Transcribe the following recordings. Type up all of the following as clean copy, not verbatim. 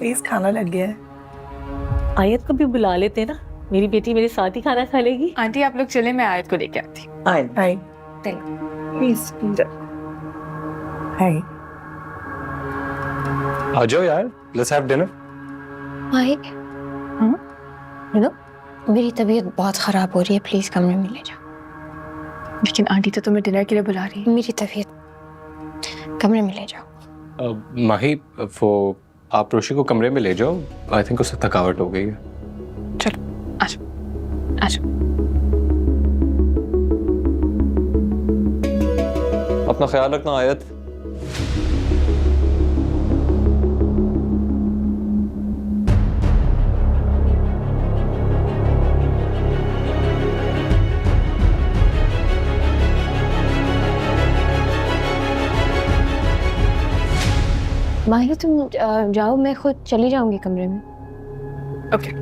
Please, खाना लग गया है। आयत को भी बुला लेते ना, मेरी बेटी मेरे साथ ही खाना खा लेगी। आंटी आप लोग चले, मैं आयत को लेके आती। हाय प्लीज। हाय आ जाओ यार, लेट्स हैव डिनर। माहिक, मेरी तबीयत बहुत खराब हो रही है, प्लीज कमरे में ले जाओ। लेकिन आंटी तो तुम्हें डिनर के लिए बुला रही है। मेरी तबीयत, कमरे में ले जाओ। माही, वो आप रोशी को कमरे में ले जाओ, आई थिंक उससे थकावट हो गई है। चलो आजो आजो। अपना ख्याल रखना आयत। माहिर तुम जाओ, मैं खुद चली जाऊंगी कमरे में। ओके।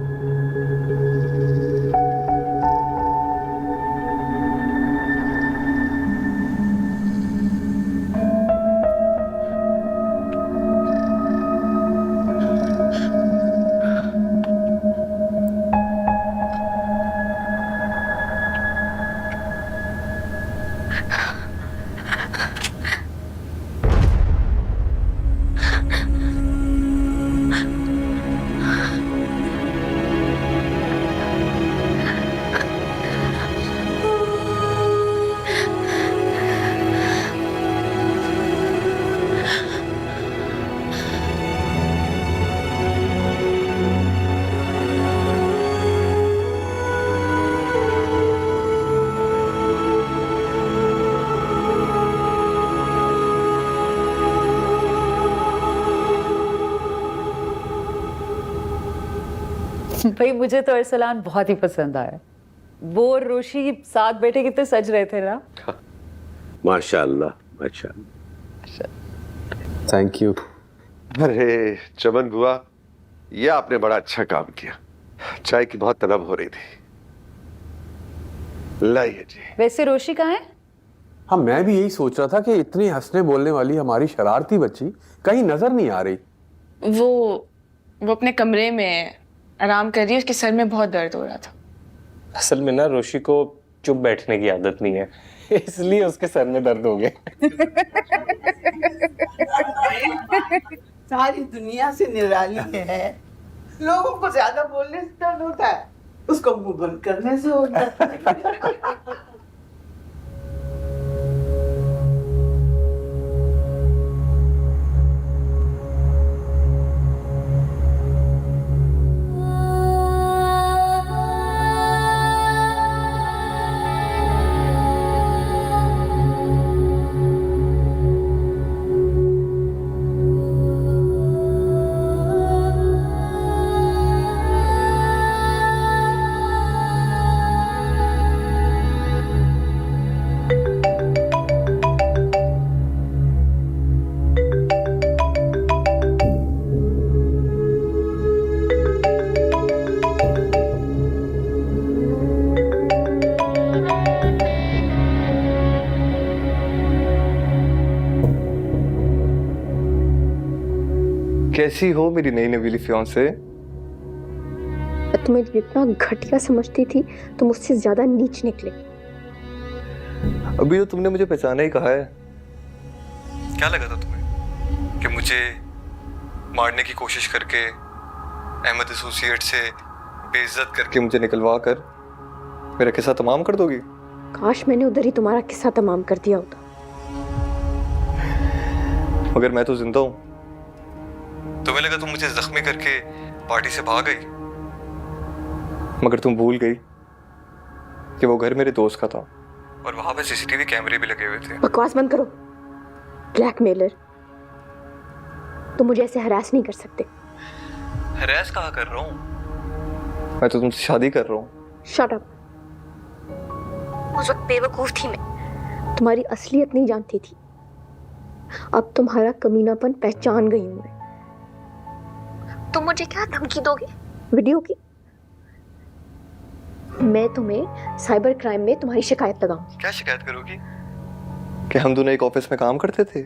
भाई मुझे तो अरसलान बहुत ही पसंद आया। वो और रोशी साथ बैठे कितने सज रहे थे ना। माशाल्लाह माशाल्लाह। Thank you. अरे चमन बुआ, ये आपने बड़ा अच्छा काम किया। चाय की बहुत तलब हो रही थी। लाइए जी। वैसे रोशी कहाँ है? हाँ, मैं भी यही सोच रहा था कि इतनी हंसने बोलने वाली हमारी शरारती बच्ची कहीं नजर नहीं आ रही। वो अपने कमरे में आराम कर रही है, उसके सर में बहुत दर्द हो रहा था। असल में ना रोशी को चुप बैठने की आदत नहीं है, इसलिए उसके सर में दर्द हो गया। सारी दुनिया से निराली है। लोगों को ज्यादा बोलने से दर्द होता है, उसको मुंह बंद करने से होता है। कैसी हो मेरी नई नवीली फियांसे? तुम्हें जितना घटिया समझती थी तुम उससे ज्यादा नीच निकले। अभी तो तुमने मुझे पहचाना ही कहा है। क्या लगा था तुम्हें कि मुझे मारने की कोशिश करके अहमद एसोसिएट से बेइज्जत करके मुझे निकलवा कर मेरा किस्सा तमाम कर दोगी? काश मैंने उधर ही तुम्हारा किस्सा तमाम कर दिया होता। मगर मैं तो जिंदा हूं। तुम्हें लगा तुम मुझे जख्मी करके पार्टी से भाग गई, मगर तुम भूल गई कि वो घर मेरे दोस्त का था और वहां पे सीसीटीवी कैमरे भी लगे हुए थे। बकवास बंद करो, ब्लैकमेलर। तुम मुझे ऐसे हरास नहीं कर सकते। हरास कहाँ कर रहा हूँ? मैं तो तुमसे शादी कर रहा हूँ। Shut up. उस वक्त बेवकूफ थी मैं, तुम्हारी असलियत नहीं जानती थी। अब तुम्हारा कमीनापन पहचान गई हूं मैं। तुम मुझे क्या धमकी दोगे? वीडियो की? मैं तुम्हें साइबर क्राइम में तुम्हारी शिकायत लगाऊंगी। क्या शिकायत करोगी? कि हम दोनों एक ऑफिस में काम करते थे,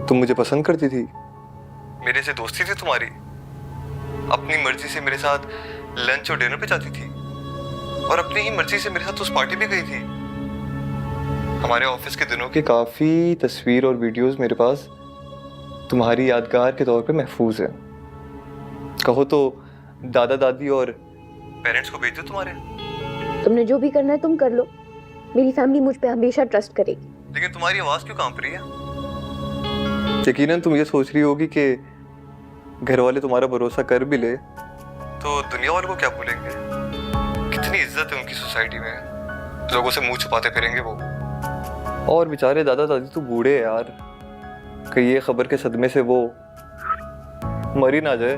तुम मुझे पसंद करती थी, मेरे से दोस्ती थी तुम्हारी, अपनी मर्जी से मेरे साथ लंच और डिनर पे जाती थी और अपनी ही मर्जी से मेरे साथ उस पार्टी पे गई थी। हमारे ऑफिस के दिनों की काफी तस्वीर और वीडियोस मेरे पास तुम्हारी यादगार के तौर पे महफूज है। कहो तो दादा दादी और पेरेंट्स को भेज दो तुम्हारे। तुमने जो भी करना है तुम कर लो, मेरी फैमिली मुझ पे हमेशा ट्रस्ट करेगी। लेकिन तुम्हारी आवाज क्यों कांप रही है? यकीनन तुम ये सोच रही होगी कि घर वाले तुम्हारा भरोसा कर भी ले तो दुनिया वालों को क्या बोलेंगे। कितनी इज्जत है उनकी सोसाइटी में, लोगों से मुंह छुपाते फिरेंगे वो। और बेचारे दादा दादी तो बूढ़े हैं यार, कहीं ये खबर के सदमे से वो मर ही ना जाए।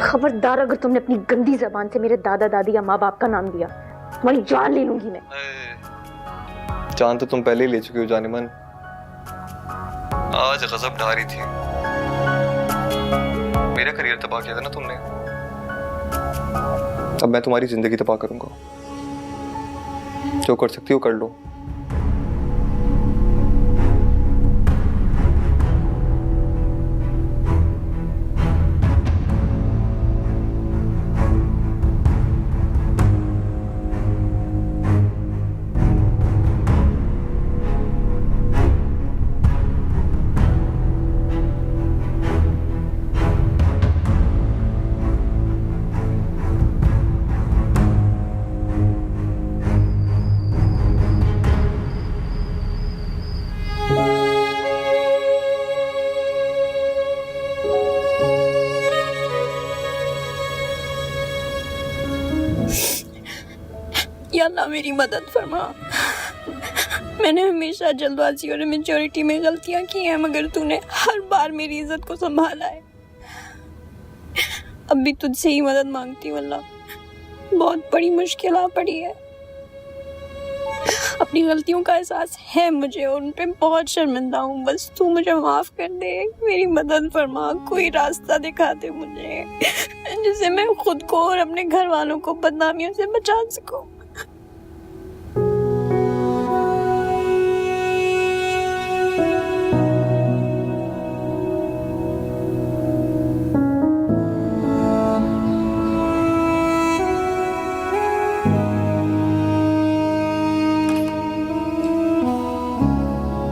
खबरदार अगर तुमने अपनी गंदी जबान से मेरे दादा दादी या माँ बाप का नाम लिया, तुम्हारी जान ले लूंगी मैं। जान तो तुम पहले ही ले चुके हो जाने मन। आज गजब ढा रही थी, मेरा करियर तबाह किया था ना तुमने, अब मैं तुम्हारी जिंदगी तबाह करूंगा। जो कर सकती हो कर लो। या अल्लाह मेरी मदद फरमा। मैंने हमेशा जल्दबाजी और मेच्योरिटी में गलतियां की हैं, मगर तूने हर बार मेरी इज्जत को संभाला है। अब भी तुझसे ही मदद मांगती हूँ अल्लाह, बहुत बड़ी मुश्किल आ पड़ी है। अपनी गलतियों का एहसास है मुझे और उन पे बहुत शर्मिंदा हूँ। बस तू मुझे माफ कर दे, मेरी मदद फरमा, कोई रास्ता दिखा दे मुझे जिससे मैं खुद को और अपने घर वालों को बदनामियों से बचा सकूं।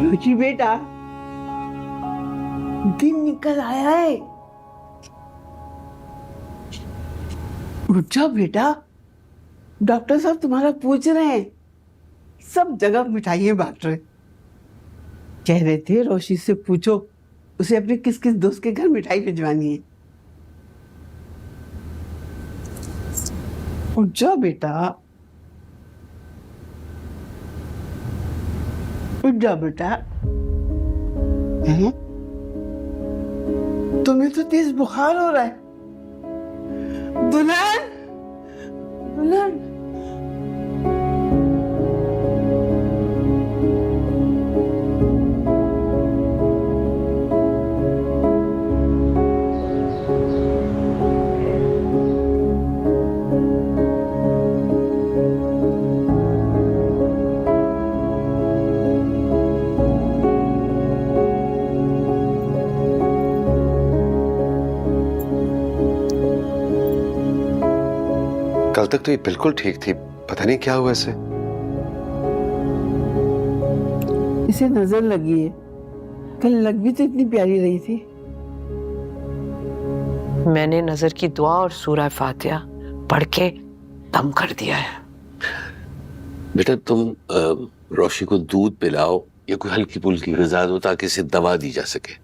रुचि बेटा, दिन निकल आया है, उठ जाओ बेटा। डॉक्टर साहब तुम्हारा पूछ रहे हैं, सब जगह मिठाइयाँ बांट रहे। कह रहे थे रोशी से पूछो उसे अपने किस किस दोस्त के घर मिठाई भिजवानी है। उठ जाओ बेटा, उठ जाओ बेटा। हैं? तुम्हें तो तेज बुखार हो रहा है। दुल्हन, दुल्हन, कल तक तो ये बिल्कुल ठीक थी, पता नहीं क्या हुआ इसे। इसे नजर लगी है, कल लग भी तो इतनी प्यारी रही थी। मैंने नजर की दुआ और सूरह फातिहा पढ़ के दम कर दिया है। बेटा तुम रोशी को दूध पिलाओ या कोई हल्की फुल्की ग़िज़ा दो ताकि इसे दवा दी जा सके।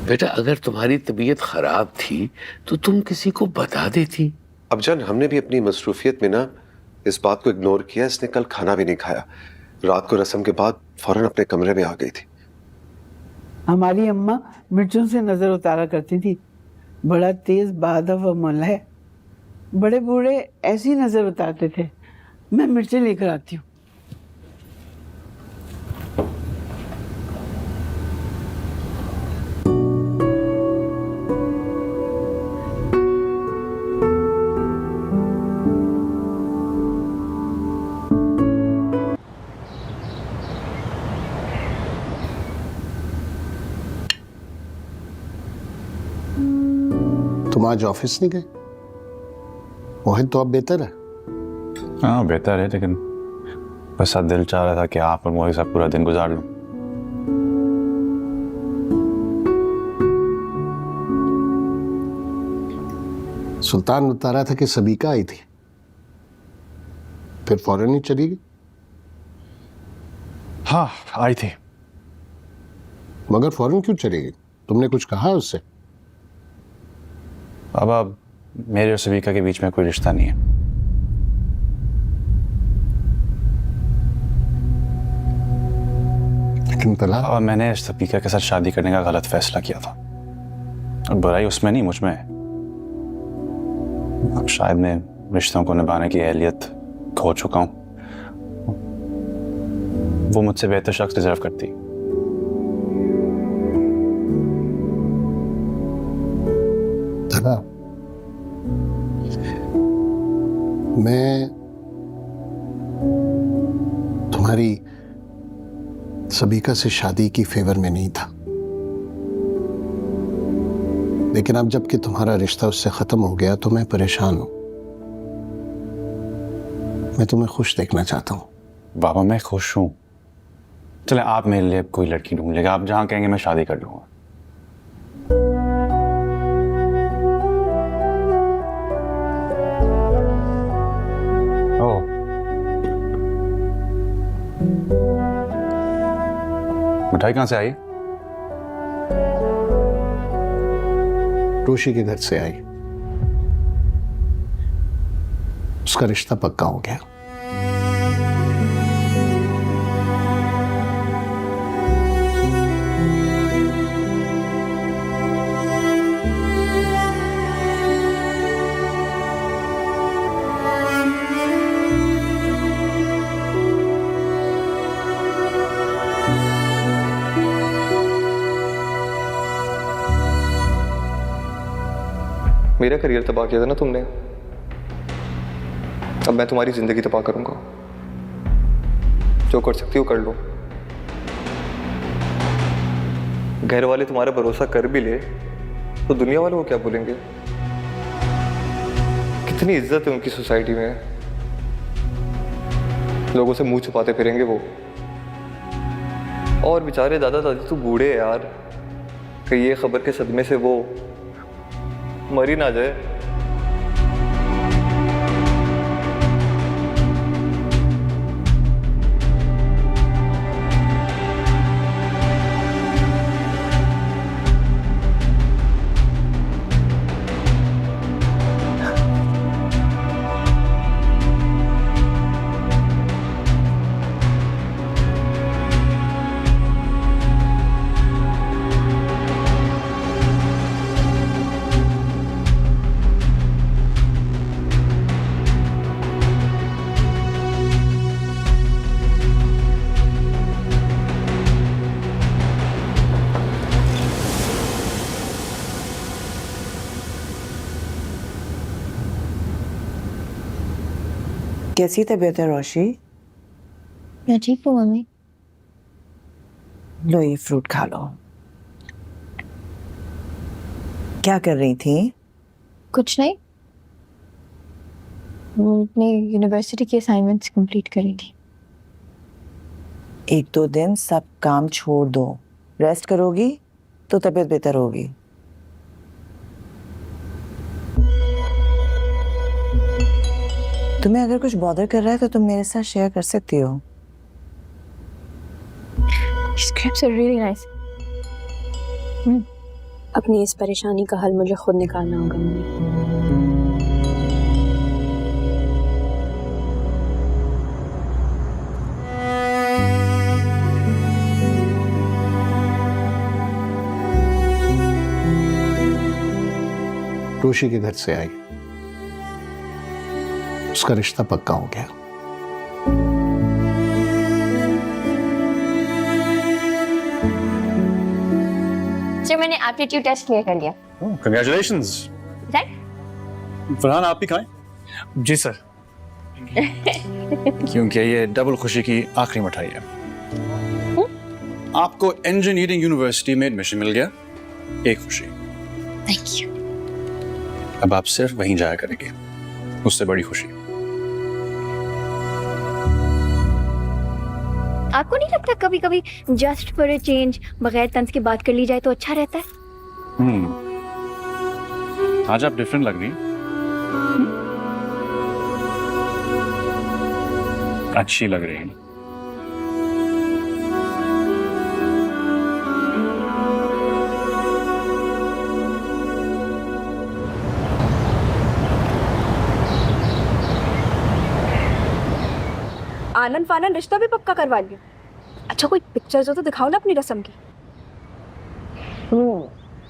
बेटा अगर तुम्हारी तबीयत खराब थी तो तुम किसी को बता देती। अब जान, हमने भी अपनी मसरूफियत में ना इस बात को इग्नोर किया। इसने कल खाना भी नहीं खाया, रात को रस्म के बाद फौरन अपने कमरे में आ गई थी। हमारी अम्मा मिर्चों से नजर उतारा करती थी, बड़ा तेज बादव अमल है। बड़े बूढ़े ऐसी नजर उतारते थे। मैं मिर्चें लेकर आती हूँ। तुम आज ऑफिस नहीं गए? मोहित तो अब बेहतर है। हाँ बेहतर है, लेकिन बस आज दिल चाह रहा था कि आप और मोहित साहब पूरा दिन गुजार लूं। सुल्तान बता रहा था कि सबीका आई थी, फिर फौरन ही चली गई। हाँ आई थी। मगर फौरन क्यों चली गई? तुमने कुछ कहा उससे? बाबा मेरे और सबिका के बीच में कोई रिश्ता नहीं है। लेकिन तलाक? और मैंने सबिका के साथ शादी करने का गलत फैसला किया था, और बुराई उसमें नहीं मुझ में है। अब शायद मैं रिश्तों को निभाने की अहलियत खो चुका हूँ। वो मुझसे बेहतर शख्स डिजर्व करती। तला, मैं तुम्हारी सबीका से शादी की फेवर में नहीं था, लेकिन अब जबकि तुम्हारा रिश्ता उससे खत्म हो गया तो मैं परेशान हूं। मैं तुम्हें खुश देखना चाहता हूं। बाबा मैं खुश हूँ। चले आप मेरे लिए कोई लड़की ढूंढ लेगा, आप जहाँ कहेंगे मैं शादी कर लूंगा। ओह मिठाई कहाँ से आई? रोशी के घर से आई। उसका रिश्ता पक्का हो गया। मेरा करियर तबाह किया था ना तुमने, अब मैं तुम्हारी जिंदगी तबाह करूंगा। जो कर सकती हो कर लो। घर वाले तुम्हारा भरोसा कर भी ले तो दुनिया वालों को क्या बोलेंगे? कितनी इज्जत है उनकी सोसाइटी में, लोगों से मुंह छुपाते फिरेंगे वो। और बेचारे दादा दादी तो बूढ़े हैं यार, कि ये खबर के सदमे से वो मर ही ना जाए। कैसी तबीयत है रोशी? मैं ठीक हूँ मम्मी। लो ये फ्रूट खा लो। क्या कर रही थी? कुछ नहीं, अपने यूनिवर्सिटी की असाइनमेंट्स कंप्लीट करी थी। एक दो दिन सब काम छोड़ दो, रेस्ट करोगी तो तबीयत बेहतर होगी। तुम्हें अगर कुछ बॉदर कर रहा है तो तुम मेरे साथ शेयर कर सकती हो। Scripts are really nice. अपनी इस परेशानी का हल मुझे खुद निकालना होगा मम्मी। रोशी के घर से आई। उसका रिश्ता पक्का हो गया। सर मैंने एप्टीट्यूड टेस्ट क्लियर कर लिया। Congratulations। फरहान आप भी खाएं। जी सर। क्योंकि ये डबल खुशी की आखिरी मिठाई है। आपको इंजीनियरिंग यूनिवर्सिटी में एडमिशन मिल गया, एक खुशी। Thank you. अब आप सिर्फ वहीं जाया करेंगे, उससे बड़ी खुशी। आपको नहीं लगता कभी कभी जस्ट फॉर अ चेंज बगैर तंज की बात कर ली जाए तो अच्छा रहता है? आज आप डिफरेंट लग रही हैं। अच्छी लग रही है। आनंद फानन रिश्ता भी पक्का करवा लिया। अच्छा कोई पिक्चर्स हो तो दिखाओ ना अपनी रस्म की।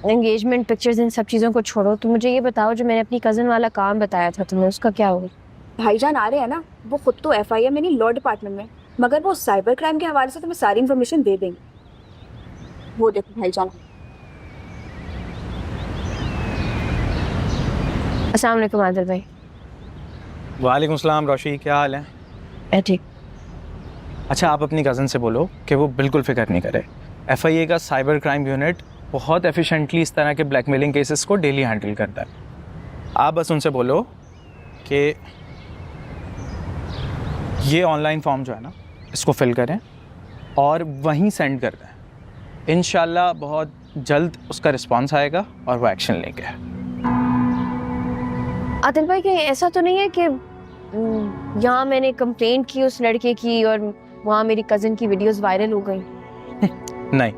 एंगेजमेंट पिक्चर्स इन सब चीज़ों को छोड़ो, तो मुझे ये बताओ जो मैंने अपनी कज़न वाला काम बताया था तुम्हें, उसका क्या हुआ? भाईजान आ रहे हैं ना, वो खुद तो FIR में नहीं लॉ डिपार्टमेंट में, मगर वो साइबर क्राइम के हवाले से तुम्हें सारी इन्फॉर्मेशन दे देंगे। वो देखो भाईजान। अस्सलाम वालेकुम आदिल भाई। वालेकुम सलाम रोशी, क्या हाल है? ठीक। अच्छा आप अपनी कज़न से बोलो कि वो बिल्कुल फिक्र नहीं करे। FIA का साइबर क्राइम यूनिट बहुत एफिशिएंटली इस तरह के ब्लैकमेलिंग केसेस को डेली हैंडल करता है। आप बस उनसे बोलो कि ये ऑनलाइन फॉर्म जो है ना, इसको फिल करें और वहीं सेंड कर दें। इंशाल्लाह बहुत जल्द उसका रिस्पांस आएगा और वो एक्शन लेंगे। आदिल भाई कहीं ऐसा तो नहीं है कि यहाँ मैंने कंप्लेंट की उस लड़के की और वहाँ मेरी कज़न की वीडियोस वायरल हो गई? नहीं,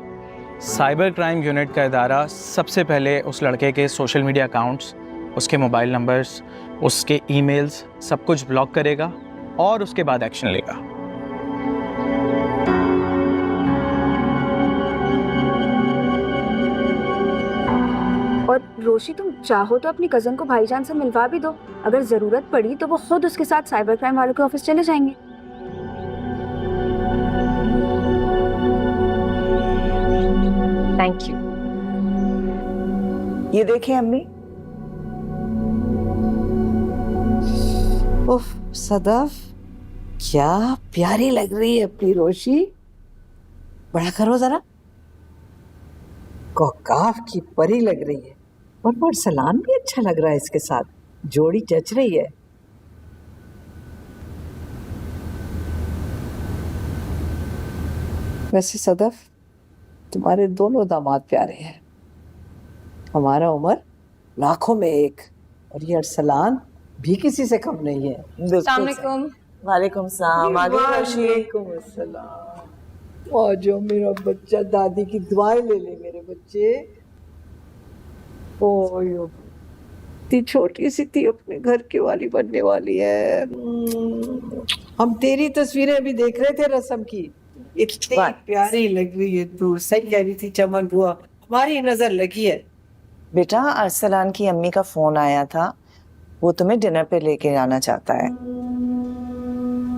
साइबर क्राइम यूनिट का इदारा सबसे पहले उस लड़के के सोशल मीडिया अकाउंट्स, उसके मोबाइल नंबर्स, उसके ईमेल्स सब कुछ ब्लॉक करेगा और उसके बाद एक्शन लेगा। और रोशी तुम चाहो तो अपनी कज़न को भाईजान से मिलवा भी दो, अगर ज़रूरत पड़ी तो वो खुद उसके साथ साइबर क्राइम वालों के ऑफिस चले जाएंगे। Thank you. ये देखें अम्मी। उफ सदफ, क्या प्यारी लग रही है अपनी रोशी। बड़ा करो जरा। कौकाफ की परी लग रही है और सलान भी अच्छा लग रहा है इसके साथ, जोड़ी जच रही है। वैसे सदफ तुम्हारे दोनों दामाद प्यारे हैं। हमारा उमर लाखों में एक और ये अरसलान भी किसी से कम नहीं है। अस्सलामुअलैकुम। वालेकुम सलाम। आ जाओ मेरा बच्चा, दादी की दुआएं ले ले मेरे बच्चे। ओ इतनी छोटी सी थी, अपने घर की वाली बनने वाली है। हम तेरी तस्वीरें भी देख रहे थे रस्म की, इतनी प्यारी लग रही है तू। सही कह रही थी चमन बुआ, हमारी नजर लगी है। बेटा अरसलान की अम्मी का फोन आया था, वो तुम्हें डिनर पे लेके जाना चाहता है।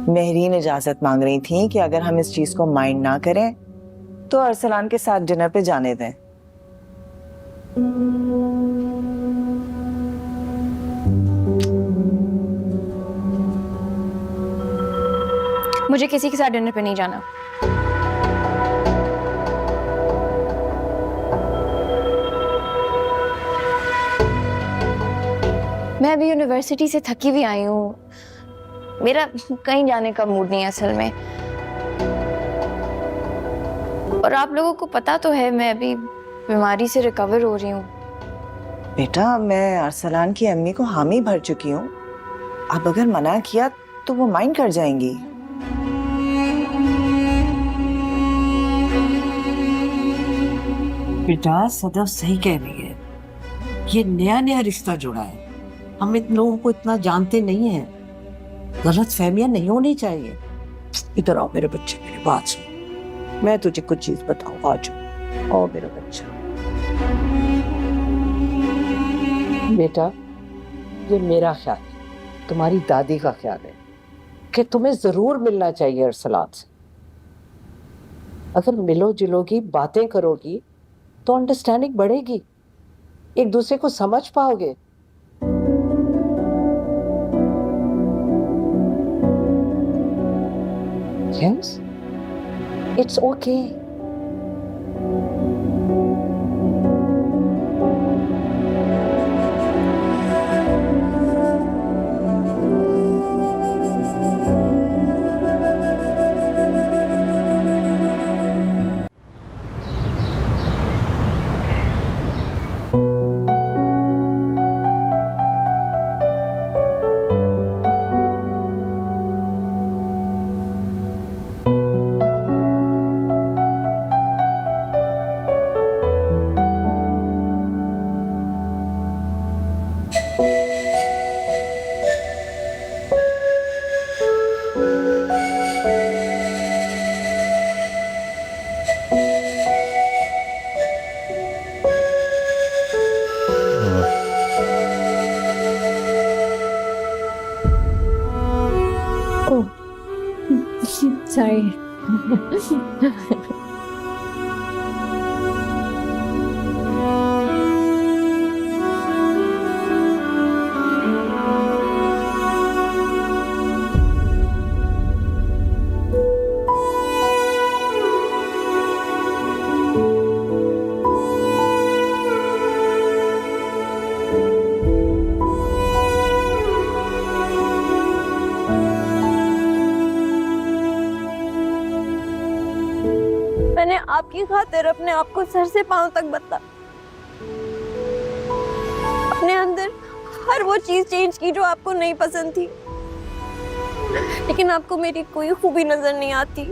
मेहरीन इजाजत मांग रही थी कि अगर हम इस चीज को माइंड ना करें तो अरसलान के साथ डिनर पे जाने दें। मुझे किसी के साथ डिनर पे नहीं जाना। मैं अभी यूनिवर्सिटी से थकी हुई आई हूँ, मेरा कहीं जाने का मूड नहीं है असल में। और आप लोगों को पता तो है मैं अभी बीमारी से रिकवर हो रही हूँ। बेटा मैं अरसलान की अम्मी को हामी भर चुकी हूँ, अब अगर मना किया तो वो माइंड कर जाएंगी। बेटा सदफ सही कह रही है, ये नया नया रिश्ता जुड़ा है, हम इन लोगों को इतना जानते नहीं हैं, गलत फहमियां नहीं होनी चाहिए। इधर आओ मेरे बच्चे, मेरी बात सुन, मैं तुझे कुछ चीज बताऊं। आज आओ मेरा बच्चा। बेटा ये मेरा ख्याल है, तुम्हारी दादी का ख्याल है कि तुम्हें जरूर मिलना चाहिए अरसलान से। अगर मिलो जुलोगी, बातें करोगी तो अंडरस्टैंडिंग बढ़ेगी, एक दूसरे को समझ पाओगे। Yes, it's okay. सॉरी। मैंने आपकी खातिर अपने आप को सर से पांव तक बदला, अपने अंदर हर वो चीज चेंज की जो आपको नहीं पसंद थी, लेकिन आपको मेरी कोई खूबी नजर नहीं आती।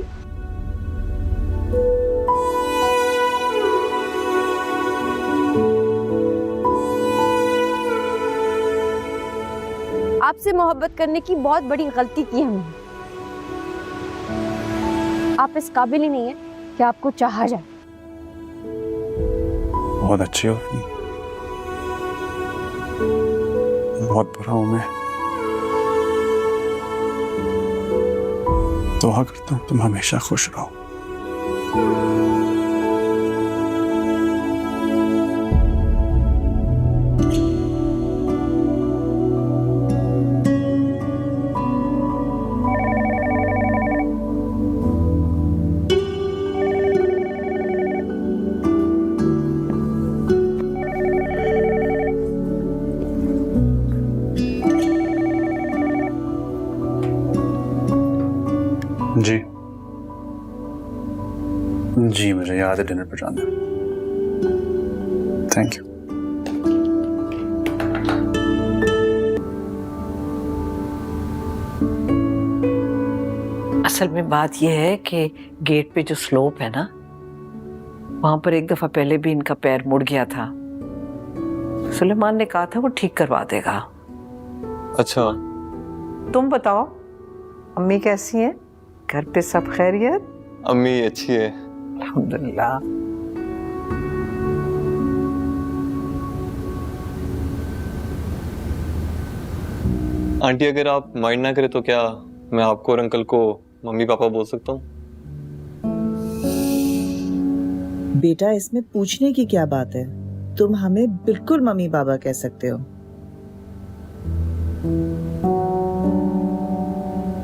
आपसे मोहब्बत करने की बहुत बड़ी गलती की हमने। आप इस काबिल ही नहीं है कि आपको चाहा जाए। बहुत अच्छी हो, बहुत बुरा हूं मैं। दुआ करता हूं तुम हमेशा खुश रहो। जी जी, मुझे याद है डिनर पर जाना। Thank you. असल में बात यह है कि गेट पे जो स्लोप है ना, वहां पर एक दफा पहले भी इनका पैर मुड़ गया था। सुलेमान ने कहा था वो ठीक करवा देगा। अच्छा, तुम बताओ, अम्मी कैसी हैं? घर पे सब खैरियत? अम्मी अच्छी है, अल्हम्दुलिल्लाह। आंटी अगर आप माइंड ना करें तो क्या मैं आपको और अंकल को मम्मी पापा बोल सकता हूँ? बेटा, इसमें पूछने की क्या बात है? तुम हमें बिल्कुल मम्मी पापा कह सकते हो।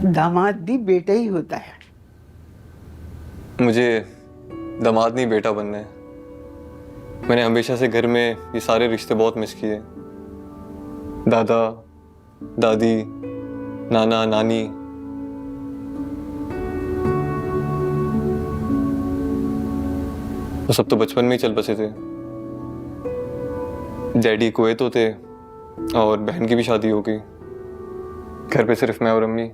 दामाद भी बेटा ही होता है। मुझे दामाद नहीं बेटा बनना है। मैंने हमेशा से घर में ये सारे रिश्ते बहुत मिस किए। दादा दादी, नाना नानी। वो सब तो बचपन में ही चल बसे थे। डैडी कुवैत होते और बहन की भी शादी हो गई। घर पे सिर्फ मैं और अम्मी।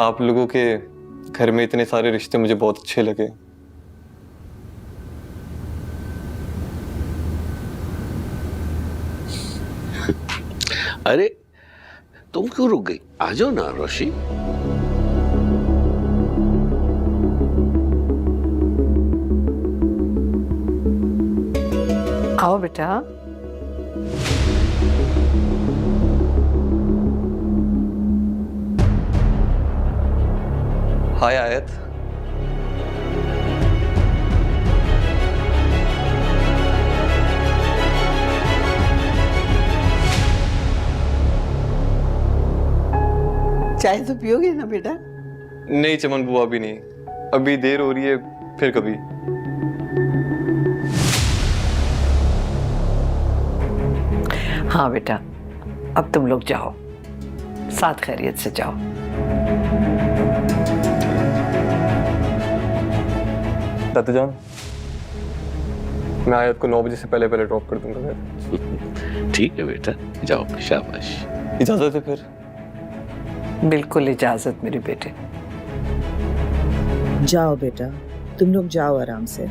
आप लोगों के घर में इतने सारे रिश्ते मुझे बहुत अच्छे लगे। अरे तुम क्यों रुक गई? आ जाओ ना रोशी। आओ बेटा। हाय आयत। चाय तो पियोगे ना बेटा? नहीं चमन बुआ, अभी नहीं, अभी देर हो रही है, फिर कभी। हाँ बेटा, अब तुम लोग जाओ, साथ खैरियत से जाओ। दादा जान, मैं आयत को 9 बजे से पहले पहले ड्रॉप कर दूंगा। ठीक है बेटा, जाओ, शाबाश। इजाजत है फिर? बिल्कुल इजाजत मेरे बेटे। जाओ बेटा, तुम लोग जाओ आराम से।